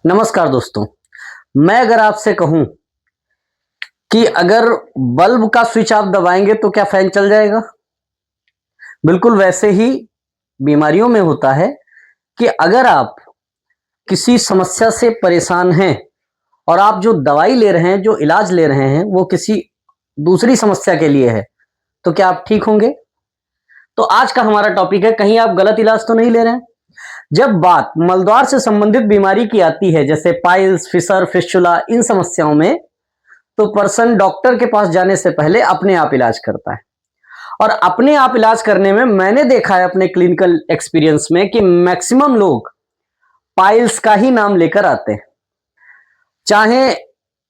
नमस्कार दोस्तों। मैं अगर आपसे कहूं कि अगर बल्ब का स्विच आप दबाएंगे तो क्या फैन चल जाएगा? बिल्कुल वैसे ही बीमारियों में होता है कि अगर आप किसी समस्या से परेशान हैं और आप जो दवाई ले रहे हैं, जो इलाज ले रहे हैं, वो किसी दूसरी समस्या के लिए है, तो क्या आप ठीक होंगे? तो आज का हमारा टॉपिक है, कहीं आप गलत इलाज तो नहीं ले रहे हैं? जब बात मलद्वार से संबंधित बीमारी की आती है, जैसे पाइल्स, फिशर, फिस्टुला, इन समस्याओं में तो पर्सन डॉक्टर के पास जाने से पहले अपने आप इलाज करता है। और अपने आप इलाज करने में मैंने देखा है अपने क्लिनिकल एक्सपीरियंस में कि मैक्सिमम लोग पाइल्स का ही नाम लेकर आते हैं, चाहे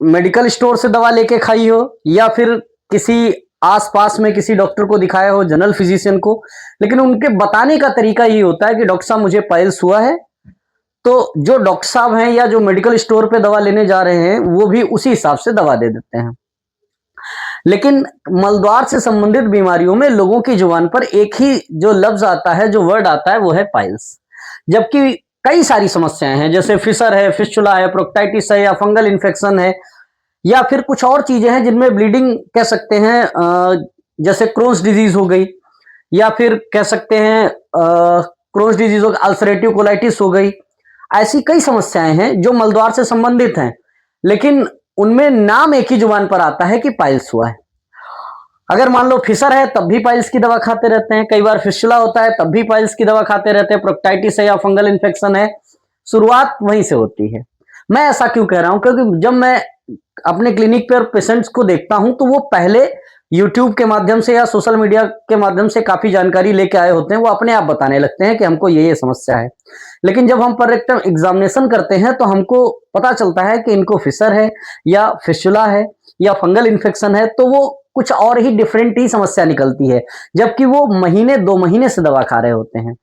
मेडिकल स्टोर से दवा लेके खाई हो या फिर किसी आसपास में किसी डॉक्टर को दिखाया हो, जनरल फिजिशियन को। लेकिन उनके बताने का तरीका ये होता है कि डॉक्टर साहब मुझे पाइल्स हुआ है, तो जो डॉक्टर साहब हैं या जो मेडिकल स्टोर पे दवा लेने जा रहे हैं वो भी उसी हिसाब से दवा दे देते हैं। लेकिन मलद्वार से संबंधित बीमारियों में लोगों की जुबान पर एक ही जो लफ्ज आता है, जो वर्ड आता है, वो है पाइल्स। जबकि कई सारी समस्याएं हैं, जैसे फिशर है, फिस्टुला है, प्रोक्टाइटिस है या फंगल इन्फेक्शन है या फिर कुछ और चीजें हैं जिनमें ब्लीडिंग कह सकते हैं, जैसे क्रोन्स डिजीज हो गई या फिर कह सकते हैं क्रोन्स डिजीज हो गई, अल्सरेटिव कोलाइटिस हो गई। ऐसी कई समस्याएं हैं जो मलद्वार से संबंधित हैं, लेकिन उनमें नाम एक ही जुबान पर आता है कि पाइल्स हुआ है। अगर मान लो फिशर है तब भी पाइल्स की दवा खाते रहते हैं, कई बार फिस्टुला होता है तब भी पाइल्स की दवा खाते रहते हैं, प्रोक्टाइटिस है या फंगल इन्फेक्शन है, शुरुआत वहीं से होती है। मैं ऐसा क्यों कह रहा हूं? क्योंकि जब मैं अपने क्लिनिक पर पेशेंट्स को देखता हूं तो वो पहले यूट्यूब के माध्यम से या सोशल मीडिया के माध्यम से काफी जानकारी लेके आए होते हैं, वो अपने आप बताने लगते हैं कि हमको ये समस्या है। लेकिन जब हम पर रेक्टम एग्जामिनेशन करते हैं तो हमको पता चलता है कि इनको फिशर है या फिस्टुला है या फंगल इन्फेक्शन है, तो वो कुछ और ही डिफरेंट ही समस्या निकलती है, जबकि वो महीने 2 महीने से दवा खा रहे होते हैं।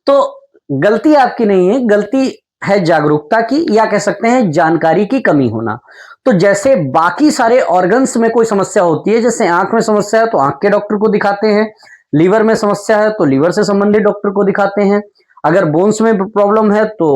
तो गलती आपकी नहीं है, गलती है जागरूकता की या कह सकते हैं जानकारी की कमी होना। तो जैसे बाकी सारे ऑर्गन्स में कोई समस्या होती है, जैसे आंख में समस्या है तो आंख के डॉक्टर को दिखाते हैं, लीवर में समस्या है तो लीवर से संबंधित डॉक्टर को दिखाते हैं, अगर बोन्स में प्रॉब्लम है तो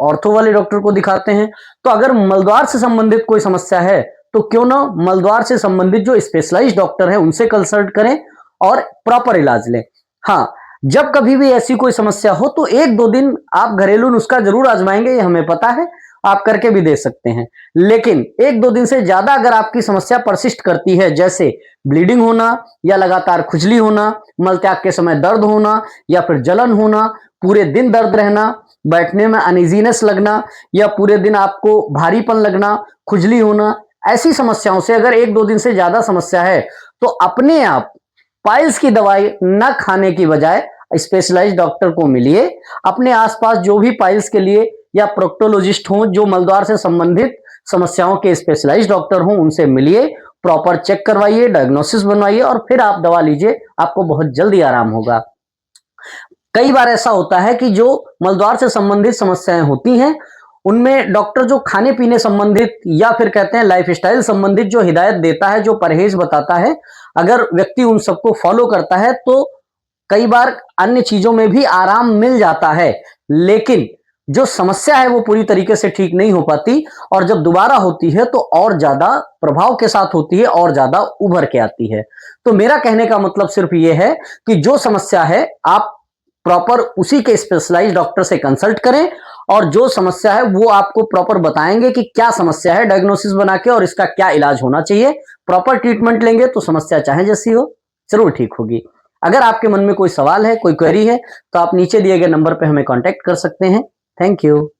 ऑर्थो वाले डॉक्टर को दिखाते हैं। तो अगर मलद्वार से संबंधित कोई समस्या है तो क्यों ना मलद्वार से संबंधित जो स्पेशलाइज्ड डॉक्टर है उनसे कंसल्ट करें और प्रॉपर इलाज लें। हाँ, जब कभी भी ऐसी कोई समस्या हो तो 1-2 दिन आप घरेलू नुस्खा जरूर आजमाएंगे, ये हमें पता है, आप करके भी दे सकते हैं। लेकिन 1-2 दिन से ज्यादा अगर आपकी समस्या परसिस्ट करती है, जैसे ब्लीडिंग होना या लगातार खुजली होना, मलत्याग के समय दर्द होना या फिर जलन होना, पूरे दिन दर्द रहना, बैठने में अनइजीनेस लगना या पूरे दिन आपको भारीपन लगना, खुजली होना, ऐसी समस्याओं से अगर 1-2 दिन से ज्यादा समस्या है तो अपने आप पाइल्स की दवाई न खाने की बजाय स्पेशलाइज्ड डॉक्टर को मिलिए। अपने आसपास जो भी पाइल्स के लिए या प्रोक्टोलॉजिस्ट हों, जो मलद्वार से संबंधित समस्याओं के स्पेशलाइज्ड डॉक्टर हों, उनसे मिलिए, प्रॉपर चेक करवाइए, डायग्नोसिस बनवाइए और फिर आप दवा लीजिए, आपको बहुत जल्दी आराम होगा। कई बार ऐसा होता है कि जो मलद्वार से संबंधित समस्याएं होती हैं उनमें डॉक्टर जो खाने पीने संबंधित या फिर कहते हैं लाइफस्टाइल संबंधित जो हिदायत देता है, जो परहेज बताता है, अगर व्यक्ति उन सबको फॉलो करता है तो कई बार अन्य चीजों में भी आराम मिल जाता है। लेकिन जो समस्या है वो पूरी तरीके से ठीक नहीं हो पाती और जब दोबारा होती है तो और ज्यादा प्रभाव के साथ होती है और ज्यादा उभर के आती है। तो मेरा कहने का मतलब सिर्फ ये है कि जो समस्या है आप प्रॉपर उसी के स्पेशलाइज्ड डॉक्टर से कंसल्ट करें और जो समस्या है वो आपको प्रॉपर बताएंगे कि क्या समस्या है, डायग्नोसिस बना के और इसका क्या इलाज होना चाहिए। प्रॉपर ट्रीटमेंट लेंगे तो समस्या चाहे जैसी हो जरूर ठीक होगी। अगर आपके मन में कोई सवाल है, कोई क्वेरी है, तो आप नीचे दिए गए नंबर पर हमें कांटेक्ट कर सकते हैं। Thank you.